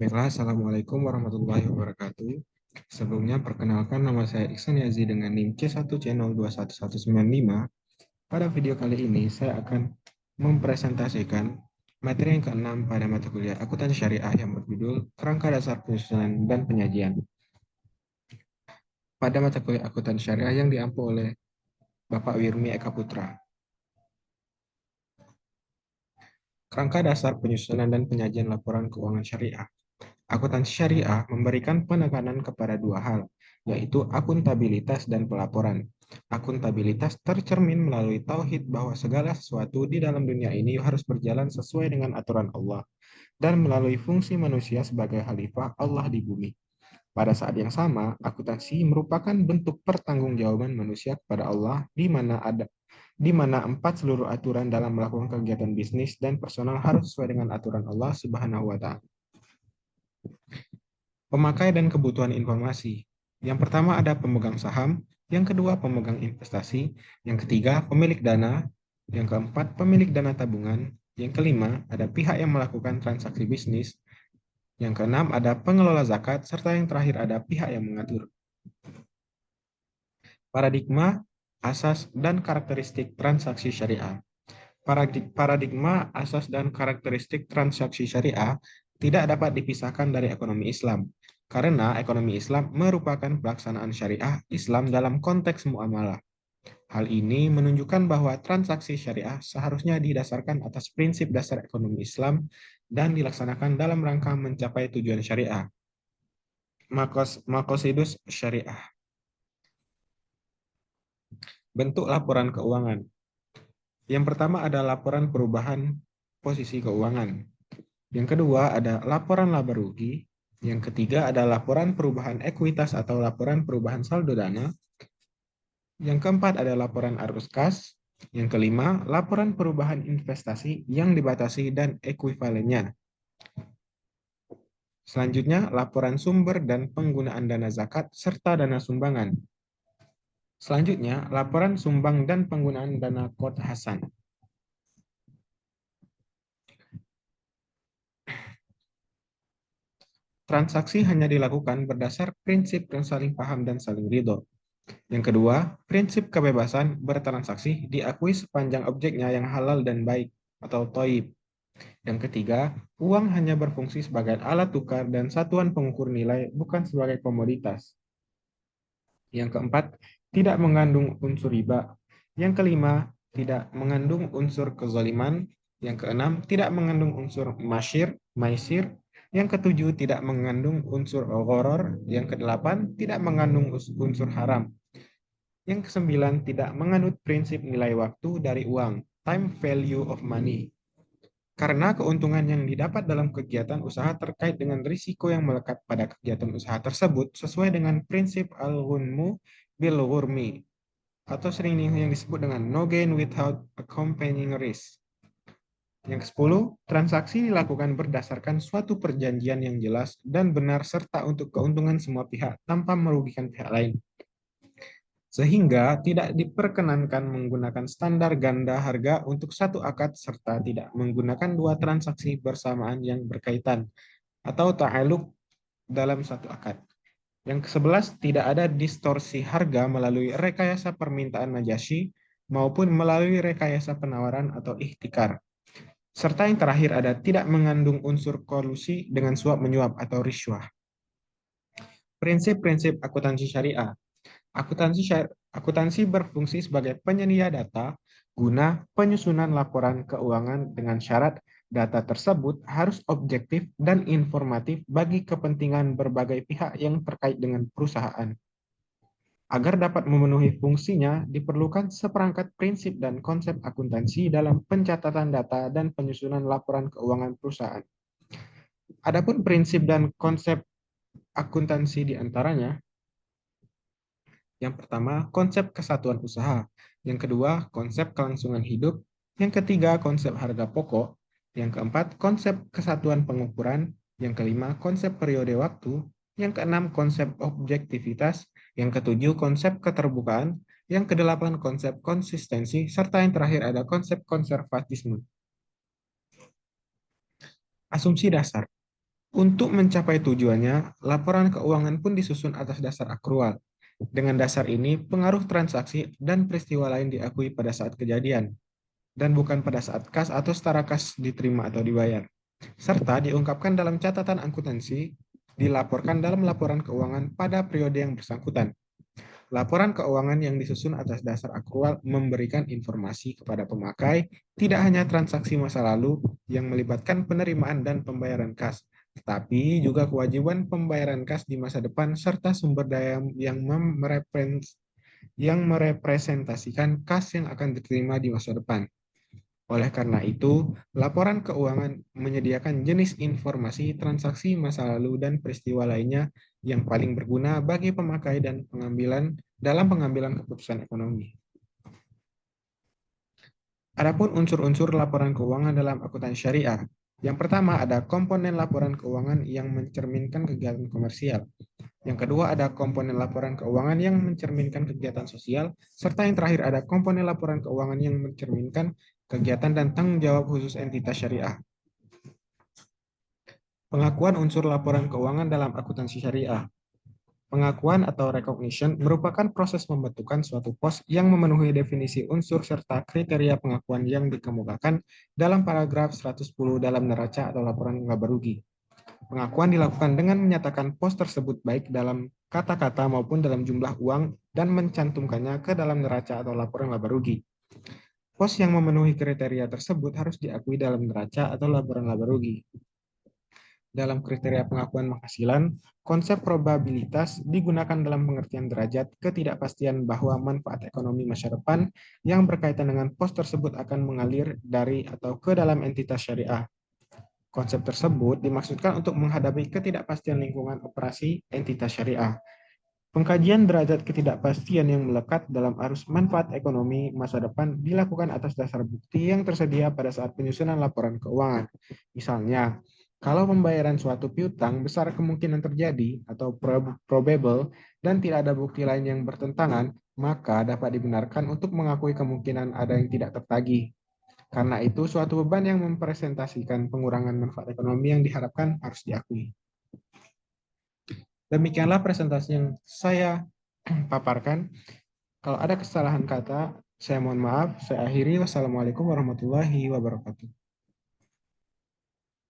Baiklah, Assalamualaikum warahmatullahi wabarakatuh. Sebelumnya, perkenalkan nama saya Iksan Yazi dengan NIM C1 Channel 21195. Pada video kali ini, saya akan mempresentasikan materi yang keenam pada mata kuliah Akuntansi Syariah yang berjudul Kerangka Dasar Penyusunan dan Penyajian. Pada mata kuliah Akuntansi Syariah yang diampu oleh Bapak Wirmi Eka Putra. Kerangka Dasar Penyusunan dan Penyajian Laporan Keuangan Syariah. Akuntansi syariah memberikan penekanan kepada dua hal, yaitu akuntabilitas dan pelaporan. Akuntabilitas tercermin melalui tauhid bahwa segala sesuatu di dalam dunia ini harus berjalan sesuai dengan aturan Allah, dan melalui fungsi manusia sebagai khalifah Allah di bumi. Pada saat yang sama, akuntansi merupakan bentuk pertanggungjawaban manusia kepada Allah di mana seluruh aturan dalam melakukan kegiatan bisnis dan personal harus sesuai dengan aturan Allah Subhanahu wa taala. Pemakai dan kebutuhan informasi. Yang pertama ada pemegang saham, yang kedua pemegang investasi, yang ketiga pemilik dana, yang keempat pemilik dana tabungan, yang kelima ada pihak yang melakukan transaksi bisnis, yang keenam ada pengelola zakat, serta yang terakhir ada pihak yang mengatur. Paradigma, asas, dan karakteristik transaksi syariah. Paradigma, asas, dan karakteristik transaksi syariah tidak dapat dipisahkan dari ekonomi Islam, karena ekonomi Islam merupakan pelaksanaan syariah Islam dalam konteks muamalah. Hal ini menunjukkan bahwa transaksi syariah seharusnya didasarkan atas prinsip dasar ekonomi Islam dan dilaksanakan dalam rangka mencapai tujuan syariah. Makosidus syariah. Bentuk laporan keuangan. Yang pertama ada laporan perubahan posisi keuangan. Yang kedua ada laporan laba rugi. Yang ketiga ada laporan perubahan ekuitas atau laporan perubahan saldo dana. Yang keempat ada laporan arus kas. Yang kelima, laporan perubahan investasi yang dibatasi dan ekuivalennya. Selanjutnya, laporan sumber dan penggunaan dana zakat serta dana sumbangan. Selanjutnya, laporan sumbang dan penggunaan dana Qard Hasan. Transaksi hanya dilakukan berdasar prinsip yang saling paham dan saling ridho. Yang kedua, prinsip kebebasan bertransaksi diakui sepanjang objeknya yang halal dan baik atau toib. Yang ketiga, uang hanya berfungsi sebagai alat tukar dan satuan pengukur nilai, bukan sebagai komoditas. Yang keempat, tidak mengandung unsur riba. Yang kelima, tidak mengandung unsur kezaliman. Yang keenam, tidak mengandung unsur maisir. Yang ketujuh, tidak mengandung unsur gharar. Yang kedelapan, tidak mengandung unsur haram. Yang kesembilan, tidak menganut prinsip nilai waktu dari uang, time value of money. Karena keuntungan yang didapat dalam kegiatan usaha terkait dengan risiko yang melekat pada kegiatan usaha tersebut sesuai dengan prinsip al-ghunmu bil ghurmi atau sering yang disebut dengan no gain without accompanying risk. Yang ke-10, transaksi dilakukan berdasarkan suatu perjanjian yang jelas dan benar serta untuk keuntungan semua pihak tanpa merugikan pihak lain. Sehingga tidak diperkenankan menggunakan standar ganda harga untuk satu akad serta tidak menggunakan dua transaksi bersamaan yang berkaitan atau ta'aluk dalam satu akad. Yang ke-11, tidak ada distorsi harga melalui rekayasa permintaan najasyi maupun melalui rekayasa penawaran atau ihtikar. Serta yang terakhir ada tidak mengandung unsur kolusi dengan suap menyuap atau riswah. Prinsip-prinsip akuntansi syariah. Akuntansi berfungsi sebagai penyedia data guna penyusunan laporan keuangan dengan syarat data tersebut harus objektif dan informatif bagi kepentingan berbagai pihak yang terkait dengan perusahaan. Agar dapat memenuhi fungsinya, diperlukan seperangkat prinsip dan konsep akuntansi dalam pencatatan data dan penyusunan laporan keuangan perusahaan. Adapun prinsip dan konsep akuntansi di antaranya, yang pertama, konsep kesatuan usaha. Yang kedua, konsep kelangsungan hidup. Yang ketiga, konsep harga pokok. Yang keempat, konsep kesatuan pengukuran. Yang kelima, konsep periode waktu. Yang keenam, konsep objektivitas. Yang ketujuh, konsep keterbukaan. Yang kedelapan, konsep konsistensi. Serta yang terakhir ada konsep konservatisme. Asumsi dasar. Untuk mencapai tujuannya, laporan keuangan pun disusun atas dasar akrual. Dengan dasar ini, pengaruh transaksi dan peristiwa lain diakui pada saat kejadian, dan bukan pada saat kas atau setara kas diterima atau dibayar. Serta diungkapkan dalam catatan akuntansi, dilaporkan dalam laporan keuangan pada periode yang bersangkutan. Laporan keuangan yang disusun atas dasar akrual memberikan informasi kepada pemakai tidak hanya transaksi masa lalu yang melibatkan penerimaan dan pembayaran kas, tetapi juga kewajiban pembayaran kas di masa depan serta sumber daya yang merepresentasikan kas yang akan diterima di masa depan. Oleh karena itu, laporan keuangan menyediakan jenis informasi transaksi masa lalu dan peristiwa lainnya yang paling berguna bagi pemakai dan pengambilan keputusan ekonomi. Adapun unsur-unsur laporan keuangan dalam akuntansi syariah. Yang pertama ada komponen laporan keuangan yang mencerminkan kegiatan komersial. Yang kedua ada komponen laporan keuangan yang mencerminkan kegiatan sosial, serta yang terakhir ada komponen laporan keuangan yang mencerminkan kegiatan dan tanggung jawab khusus entitas syariah. Pengakuan unsur laporan keuangan dalam akuntansi syariah. Pengakuan atau recognition merupakan proses pembentukan suatu pos yang memenuhi definisi unsur serta kriteria pengakuan yang dikemukakan dalam paragraf 110 dalam neraca atau laporan laba rugi. Pengakuan dilakukan dengan menyatakan pos tersebut baik dalam kata-kata maupun dalam jumlah uang dan mencantumkannya ke dalam neraca atau laporan laba rugi. Pos yang memenuhi kriteria tersebut harus diakui dalam neraca atau laporan laba rugi. Dalam kriteria pengakuan penghasilan, konsep probabilitas digunakan dalam pengertian derajat ketidakpastian bahwa manfaat ekonomi masa depan yang berkaitan dengan pos tersebut akan mengalir dari atau ke dalam entitas syariah. Konsep tersebut dimaksudkan untuk menghadapi ketidakpastian lingkungan operasi entitas syariah. Pengkajian derajat ketidakpastian yang melekat dalam arus manfaat ekonomi masa depan dilakukan atas dasar bukti yang tersedia pada saat penyusunan laporan keuangan. Misalnya, kalau pembayaran suatu piutang besar kemungkinan terjadi atau probable dan tidak ada bukti lain yang bertentangan, maka dapat dibenarkan untuk mengakui kemungkinan ada yang tidak tertagih. Karena itu, suatu beban yang mempresentasikan pengurangan manfaat ekonomi yang diharapkan harus diakui. Demikianlah presentasi yang saya paparkan. Kalau ada kesalahan kata, saya mohon maaf. Saya akhiri. Wassalamualaikum warahmatullahi wabarakatuh.